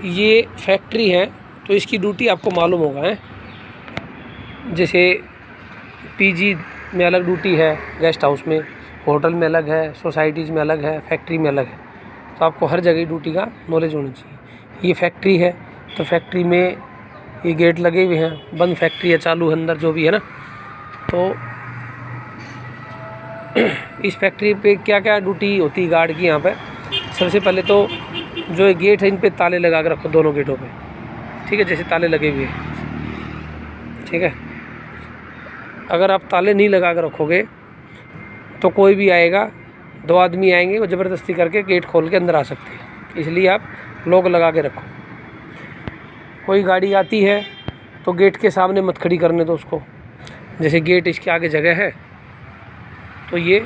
ये फैक्ट्री है तो इसकी ड्यूटी आपको मालूम होगा है। जैसे पीजी में अलग ड्यूटी है, गेस्ट हाउस में, होटल में अलग है, सोसाइटीज़ में अलग है, फैक्ट्री में अलग है। तो आपको हर जगह ड्यूटी का नॉलेज होना चाहिए। ये फैक्ट्री है तो फैक्ट्री में ये गेट लगे हुए हैं, बंद फैक्ट्री है, चालू है अंदर जो भी है ना। तो इस फैक्ट्री पे क्या क्या ड्यूटी होती है गार्ड की यहाँ पे। सबसे पहले तो जो गेट है इन पे ताले लगा के रखो दोनों गेटों पे, ठीक है, जैसे ताले लगे हुए हैं, ठीक है। अगर आप ताले नहीं लगा कर रखोगे तो कोई भी आएगा, 2 आदमी आएंगे, वो ज़बरदस्ती करके गेट खोल के अंदर आ सकते हैं, इसलिए आप लॉक लगा के रखो। कोई गाड़ी आती है तो गेट के सामने मत खड़ी करने दो उसको। जैसे गेट इसके आगे जगह है तो ये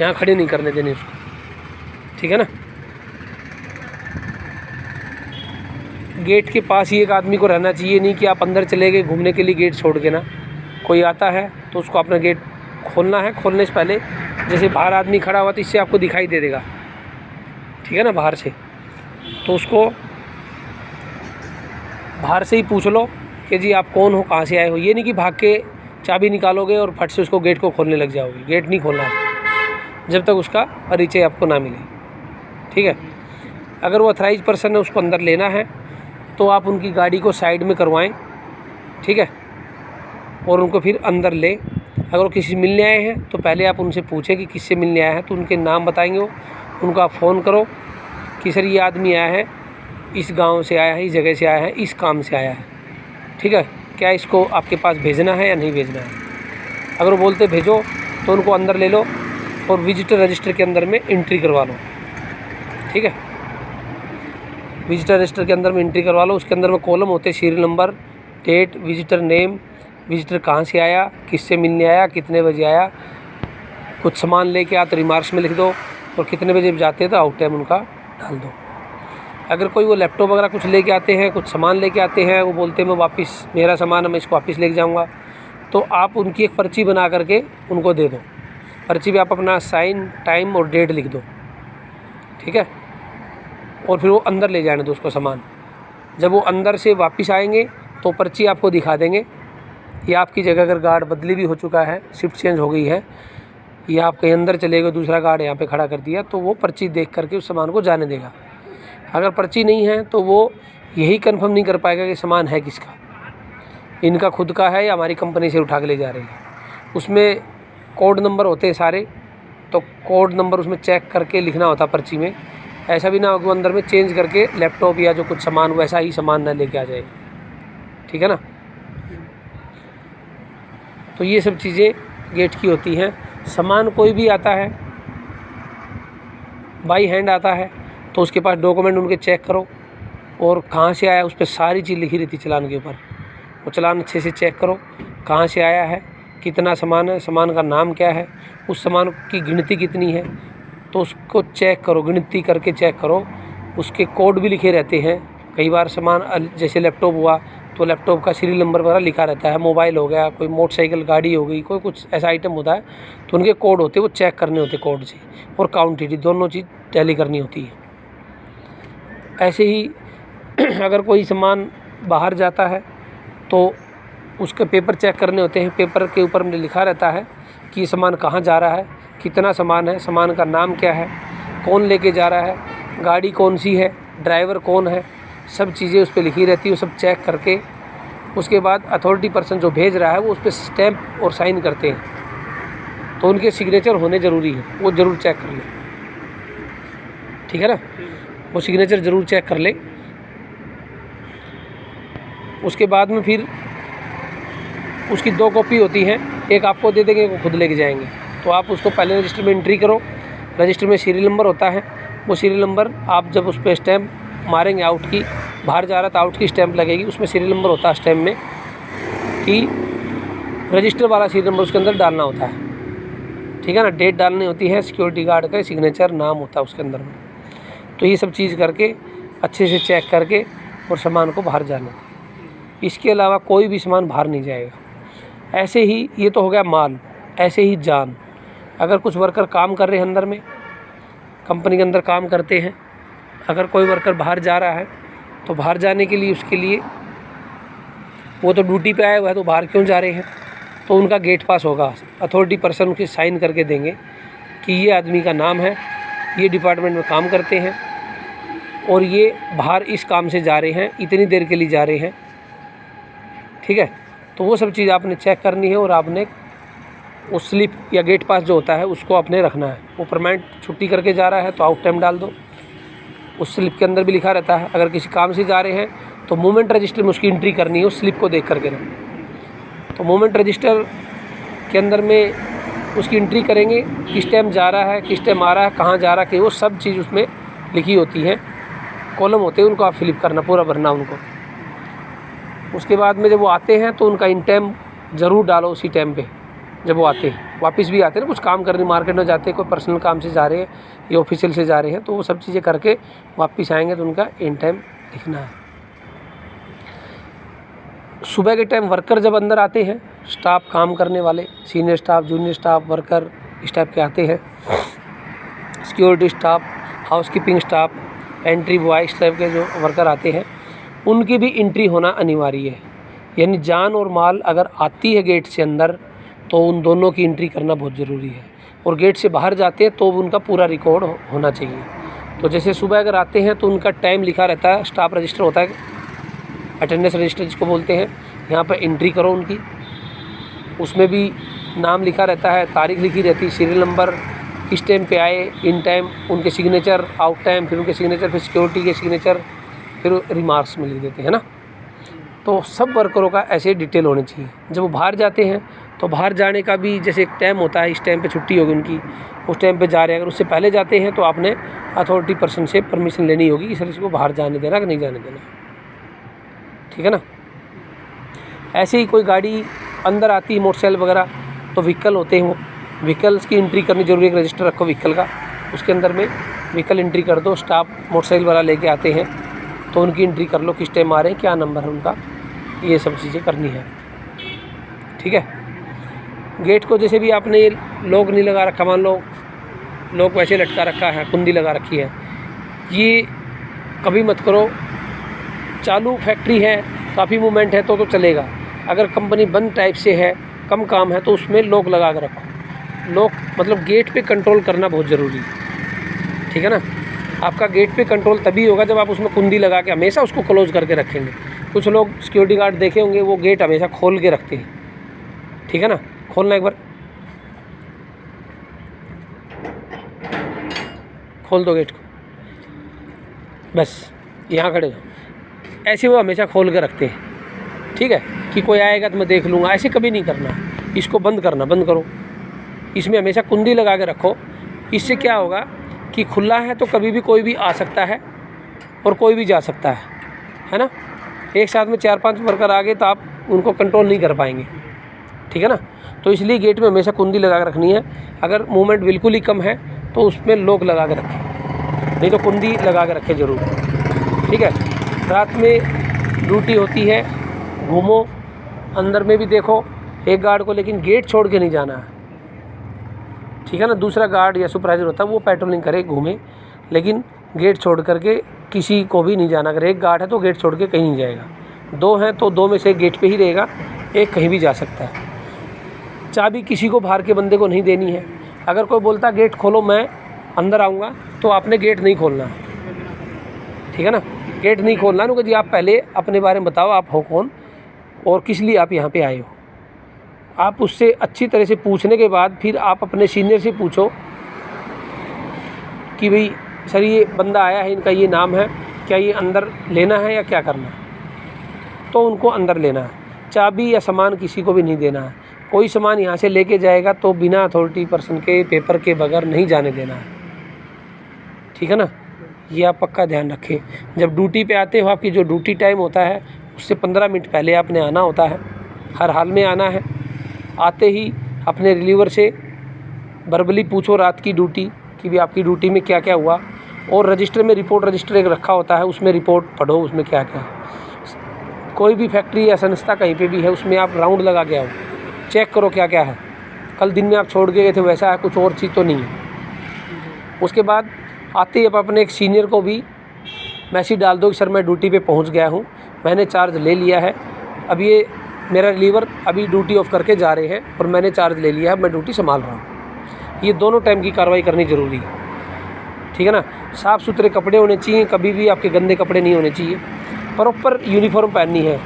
यहाँ खड़े नहीं करने देने उसको, ठीक है ना। गेट के पास ही एक आदमी को रहना चाहिए, नहीं कि आप अंदर चले गए घूमने के लिए गेट छोड़ के ना। कोई आता है तो उसको अपना गेट खोलना है। खोलने से पहले जैसे बाहर आदमी खड़ा हुआ तो इससे आपको दिखाई दे देगा, ठीक है ना, बाहर से। तो उसको बाहर से ही पूछ लो कि जी आप कौन हो, कहाँ से आए हो। ये नहीं कि भाग के चाबी निकालोगे और फट से उसको गेट को खोलने लग जाओगे। गेट नहीं खोलना जब तक उसका परिचय आपको ना मिले, ठीक है। अगर वो अथराइज पर्सन है उसको अंदर लेना है तो आप उनकी गाड़ी को साइड में करवाएं, ठीक है, और उनको फिर अंदर ले। अगर वो किसी से मिलने आए हैं तो पहले आप उनसे पूछें कि किससे मिलने आया है, तो उनके नाम बताएंगे वो, उनको आप फ़ोन करो कि सर ये आदमी आया है, इस गांव से आया है, इस जगह से आया है, इस काम से आया है, ठीक है, क्या इसको आपके पास भेजना है या नहीं भेजना है। अगर वो बोलते भेजो तो उनको अंदर ले लो और विजिटर रजिस्टर के अंदर में एंट्री करवा लो, ठीक है। विजिटर रजिस्टर के अंदर में एंट्री करवा लो। उसके अंदर में कॉलम होते हैं, serial number, date, visitor name, visitor कहाँ से आया, किससे मिलने आया, कितने बजे आया। कुछ सामान लेके आते रिमार्क्स में लिख दो, और कितने बजे जाते हैं तो आउट टाइम उनका डाल दो। अगर कोई वो लैपटॉप वगैरह कुछ लेके आते हैं, कुछ सामान लेके आते हैं, वो बोलते हैं मैं वापस, मेरा सामान है मैं इसको वापस लेके जाऊँगा, तो आप उनकी एक पर्ची बना करके उनको दे दो। पर्ची पे आप अपना साइन, टाइम और डेट लिख दो, ठीक है, और फिर वो अंदर ले जाने दो उसको सामान। जब वो अंदर से वापस आएंगे तो पर्ची आपको दिखा देंगे। या आपकी जगह अगर गार्ड बदली भी हो चुका है, शिफ्ट चेंज हो गई है, या आप कहीं अंदर चले गए, दूसरा गार्ड यहाँ पे खड़ा कर दिया, तो वो पर्ची देख करके उस सामान को जाने देगा। अगर पर्ची नहीं है तो वो यही कंफर्म नहीं कर पाएगा कि सामान है किसका, इनका खुद का है या हमारी कंपनी से उठा के ले जा रही है। उसमें कोड नंबर होते हैं सारे, तो कोड नंबर उसमें चेक करके लिखना होता पर्ची में। ऐसा भी ना हो कि अंदर में चेंज करके लैपटॉप या जो कुछ सामान वैसा ही सामान ना लेके आ जाए, ठीक है ना। तो ये सब चीज़ें गेट की होती हैं। सामान कोई भी आता है बाई हैंड आता है तो उसके पास डॉक्यूमेंट उनके चेक करो, और कहाँ से आया उस पर सारी चीज़ लिखी रहती चालान के ऊपर। वो चालान अच्छे से चेक करो, कहाँ से आया है, कितना सामान है, सामान का नाम क्या है, उस सामान की गिनती कितनी है, तो उसको चेक करो, गिनती करके चेक करो। उसके कोड भी लिखे रहते हैं। कई बार सामान जैसे लैपटॉप हुआ तो लैपटॉप का सीरियल नंबर वगैरह लिखा रहता है। मोबाइल हो गया, कोई मोटरसाइकिल गाड़ी हो गई, कोई कुछ ऐसा आइटम होता है तो उनके कोड होते हैं, वो चेक करने होते कोड से, और काउंटिटी दोनों चीज़ टैली करनी होती है। ऐसे ही अगर कोई सामान बाहर जाता है तो उसके पेपर चेक करने होते हैं। पेपर के ऊपर में लिखा रहता है कि ये सामान कहाँ जा रहा है, कितना सामान है, सामान का नाम क्या है, कौन लेके जा रहा है, गाड़ी कौन सी है, ड्राइवर कौन है, सब चीज़ें उस पर लिखी रहती है। वो सब चेक करके उसके बाद अथॉरिटी पर्सन जो भेज रहा है वो उस पर स्टैम्प और साइन करते हैं, तो उनके सिग्नेचर होने ज़रूरी है, वो ज़रूर चेक कर ले, ठीक है ना। वो सिग्नेचर ज़रूर चेक कर ले। उसके बाद में फिर उसकी 2 कॉपी होती हैं, एक आपको दे देंगे, वो खुद लेके जाएंगे। तो आप उसको पहले रजिस्टर में एंट्री करो। रजिस्टर में सीरियल नंबर होता है, वो सीरियल नंबर आप जब उस पर स्टैम्प मारेंगे आउट की, बाहर जा रहा तो आउट की स्टैम्प लगेगी, उसमें सीरियल नंबर होता है स्टैम्प में कि रजिस्टर वाला सीरियल नंबर उसके अंदर डालना होता है, ठीक है ना। डेट डालनी होती है, सिक्योरिटी गार्ड का सिग्नेचर नाम होता है उसके अंदर में। तो ये सब चीज़ करके अच्छे से चेक करके और सामान को बाहर जाना। इसके अलावा कोई भी सामान बाहर नहीं जाएगा। ऐसे ही ये तो हो गया माल, ऐसे ही जान। अगर कुछ वर्कर काम कर रहे हैं अंदर में, कंपनी के अंदर काम करते हैं, अगर कोई वर्कर बाहर जा रहा है तो बाहर जाने के लिए उसके लिए वो तो ड्यूटी पे आए हुए हैं, तो बाहर क्यों जा रहे हैं, तो उनका गेट पास होगा। अथॉरिटी पर्सन उनके साइन करके देंगे कि ये आदमी का नाम है, ये डिपार्टमेंट में काम करते हैं और ये बाहर इस काम से जा रहे हैं, इतनी देर के लिए जा रहे हैं, ठीक है। तो वो सब चीज़ आपने चेक करनी है और आपने उस स्लिप या गेट पास जो होता है उसको आपने रखना है। वो परमानेंट छुट्टी करके जा रहा है तो आउट टाइम डाल दो, उस स्लिप के अंदर भी लिखा रहता है। अगर किसी काम से जा रहे हैं तो मूवमेंट रजिस्टर में उसकी एंट्री करनी है, उस स्लिप को देख करके ना। तो मूवमेंट रजिस्टर के अंदर में उसकी एंट्री करेंगे, किस टाइम जा रहा है, किस टाइम आ रहा है, कहाँ जा रहा है, वो सब चीज़ उसमें लिखी होती है। कॉलम होते हैं, उनको आप फिलिप करना, पूरा भरना उनको। उसके बाद में जब वो आते हैं तो उनका इन टाइम ज़रूर डालो उसी टाइम पे। जब वो आते हैं, वापस भी आते हैं ना, कुछ काम करने मार्केट में जाते हैं, कोई पर्सनल काम से जा रहे हैं या ऑफिशियल से जा रहे हैं, तो वो सब चीज़ें करके वापस आएंगे तो उनका इन टाइम लिखना है। सुबह के टाइम वर्कर जब अंदर आते हैं, स्टाफ काम करने वाले, senior staff, junior staff, worker इस टाइप के आते हैं, security staff, housekeeping staff, entry boy, इस टाइप के जो वर्कर आते हैं उनकी भी एंट्री होना अनिवार्य है। यानी जान और माल अगर आती है गेट से अंदर तो उन दोनों की एंट्री करना बहुत ज़रूरी है, और गेट से बाहर जाते हैं तो उनका पूरा रिकॉर्ड होना चाहिए। तो जैसे सुबह अगर आते हैं तो उनका टाइम लिखा रहता है, स्टाफ रजिस्टर होता है, अटेंडेंस रजिस्टर जिसको बोलते हैं, यहाँ पर एंट्री करो उनकी। उसमें भी नाम लिखा रहता है, तारीख लिखी रहती है, सीरियल नंबर, किस टाइम पे आए, इन टाइम, उनके सिग्नेचर, आउट टाइम, फिर उनके सिग्नेचर, फिर सिक्योरिटी के सिग्नेचर, फिर रिमार्क्स में लिख देते हैं ना। तो सब वर्करों का ऐसे डिटेल होनी चाहिए। जब वो बाहर जाते हैं तो बाहर जाने का भी जैसे एक टाइम होता है, इस टाइम पे छुट्टी होगी उनकी, उस टाइम पे जा रहे हैं। अगर उससे पहले जाते हैं तो आपने अथॉरिटी पर्सन से परमिशन लेनी होगी कि सर इसको बाहर जाने देना कि नहीं जाने देना, ठीक है ना। ऐसे ही कोई गाड़ी अंदर आती है, मोटरसाइकिल वगैरह, तो व्हीकल होते हैं, वो व्हीकल्स की एंट्री करनी जरूरी है। एक रजिस्टर रखो व्हीकल का, उसके अंदर में व्हीकल एंट्री कर दो। स्टाफ मोटरसाइकिल वाला लेके आते हैं तो उनकी एंट्री कर लो, किस टाइम आ रहे हैं, क्या नंबर है उनका, ये सब चीज़ें करनी है, ठीक है। गेट को जैसे भी आपने लॉक नहीं लगा रखा, मान लो लॉक वैसे लटका रखा है, कुंडी लगा रखी है, ये कभी मत करो। चालू फैक्ट्री है, काफ़ी मूवमेंट है तो चलेगा। अगर कंपनी बंद टाइप से है, कम काम है, तो उसमें लॉक लगा कर रखो। लॉक मतलब गेट पे कंट्रोल करना बहुत ज़रूरी है, ठीक है ना। आपका गेट पे कंट्रोल तभी होगा जब आप उसमें कुंडी लगा के हमेशा उसको क्लोज़ करके रखेंगे। कुछ लोग सिक्योरिटी गार्ड देखे होंगे, वो गेट हमेशा खोल के रखते हैं, ठीक है ना। खोलना एक बार, खोल दो गेट को, बस यहाँ खड़े हो। ऐसे वो हमेशा खोल के रखते हैं, ठीक है, कि कोई आएगा तो मैं देख लूँगा, ऐसे कभी नहीं करना। इसको बंद करना, बंद करो, इसमें हमेशा कुंडी लगा के रखो। इससे क्या होगा कि खुला है तो कभी भी कोई भी आ सकता है और कोई भी जा सकता है ना। एक साथ में 4-5 वर्कर आ गए तो आप उनको कंट्रोल नहीं कर पाएंगे, ठीक है ना। तो इसलिए गेट में हमेशा कुंडी लगा कर रखनी है। अगर मूवमेंट बिल्कुल ही कम है तो उसमें लॉक लगा कर रखें, नहीं तो कुंडी लगा कर रखें ज़रूर, ठीक है। रात में ड्यूटी होती है, घूमो, अंदर में भी देखो एक गार्ड को, लेकिन गेट छोड़ के नहीं जाना है, ठीक है ना। दूसरा गार्ड या सुपरवाइजर होता है वो पेट्रोलिंग करे, घूमे, लेकिन गेट छोड़ करके किसी को भी नहीं जाना। अगर एक गार्ड है तो गेट छोड़ के कहीं नहीं जाएगा, 2 हैं तो 2 में से एक गेट पे ही रहेगा, एक कहीं भी जा सकता है। चाबी किसी को बाहर के बंदे को नहीं देनी है। अगर कोई बोलता गेट खोलो मैं अंदर आऊँगा, तो आपने गेट नहीं खोलना, ठीक है ना। गेट नहीं खोलना, क्योंकि जी आप पहले अपने बारे में बताओ, आप हो कौन और किस लिए आप यहाँ पे आए हो। आप उससे अच्छी तरह से पूछने के बाद फिर आप अपने सीनियर से पूछो कि भाई सर ये बंदा आया है, इनका ये नाम है, क्या ये अंदर लेना है या क्या करना है, तो उनको अंदर लेना है। चाबी या सामान किसी को भी नहीं देना है। कोई सामान यहाँ से लेके जाएगा तो बिना अथॉरिटी पर्सन के पेपर के बगैर नहीं जाने देना है, ठीक है ना। ये आप पक्का ध्यान रखें। जब ड्यूटी पे आते हो, आपकी जो ड्यूटी टाइम होता है उससे 15 मिनट पहले आपने आना होता है, हर हाल में आना है। आते ही अपने रिलीवर से वर्बली पूछो रात की ड्यूटी कि भी आपकी ड्यूटी में क्या क्या हुआ, और रजिस्टर में रिपोर्ट रजिस्टर एक रखा होता है, उसमें रिपोर्ट पढ़ो उसमें क्या क्या है। कोई भी फैक्ट्री या संस्था कहीं पे भी है उसमें आप राउंड लगा के आओ, चेक करो क्या क्या है, कल दिन में आप छोड़ के गए थे वैसा है, कुछ और चीज़ तो नहीं है। उसके बाद आते ही आप अपने एक सीनियर को भी मैसेज डाल दो कि सर मैं ड्यूटी पे पहुंच गया हूं, मैंने चार्ज ले लिया है, अब ये मेरा रिलीवर अभी ड्यूटी ऑफ करके जा रहे हैं और मैंने चार्ज ले लिया है, मैं ड्यूटी संभाल रहा हूँ। ये दोनों टाइम की कार्रवाई करनी ज़रूरी है, ठीक है ना। साफ़ सुथरे कपड़े होने चाहिए, कभी भी आपके गंदे कपड़े नहीं होने चाहिए, प्रॉपर यूनिफॉर्म पहननी है।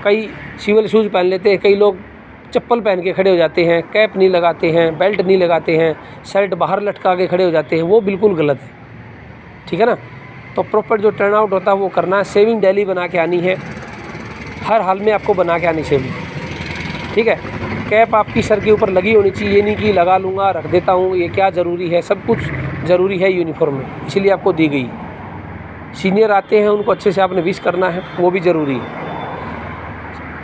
कई सिविल शूज़ पहन लेते हैं, कई लोग चप्पल पहन के खड़े हो जाते हैं, कैप नहीं लगाते हैं, बेल्ट नहीं लगाते हैं, शर्ट बाहर लटका के खड़े हो जाते हैं, वो बिल्कुल गलत है, ठीक है ना। तो प्रॉपर जो टर्न आउट होता है वो करना है। सेविंग डेली बना के आनी है, हर हाल में आपको बना के आनी सेविंग, ठीक है। कैप आपकी सर के ऊपर लगी होनी चाहिए, ये नहीं कि लगा लूँगा रख देता हूँ, ये क्या ज़रूरी है, सब कुछ ज़रूरी है यूनिफॉर्म में, इसीलिए आपको दी गई। सीनियर आते हैं उनको अच्छे से आपने विश करना है, वो भी ज़रूरी है।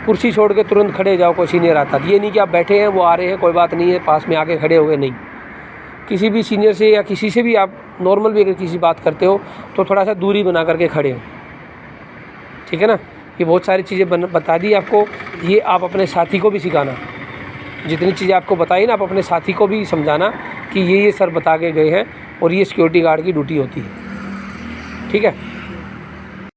कुर्सी छोड़ के तुरंत खड़े जाओ, कोई सीनियर आता है, ये नहीं कि आप बैठे हैं वो आ रहे हैं कोई बात नहीं है पास में आके खड़े हो गए, नहीं। किसी भी सीनियर से या किसी से भी आप नॉर्मल भी अगर किसी बात करते हो तो थोड़ा सा दूरी बना करके खड़े हो, ठीक है ना। ये बहुत सारी चीज़ें बता दी आपको, ये आप अपने साथी को भी सिखाना। जितनी चीज़ें आपको बताई ना, आप अपने साथी को भी समझाना कि ये सर बता के गए हैं और ये सिक्योरिटी गार्ड की ड्यूटी होती है, ठीक है।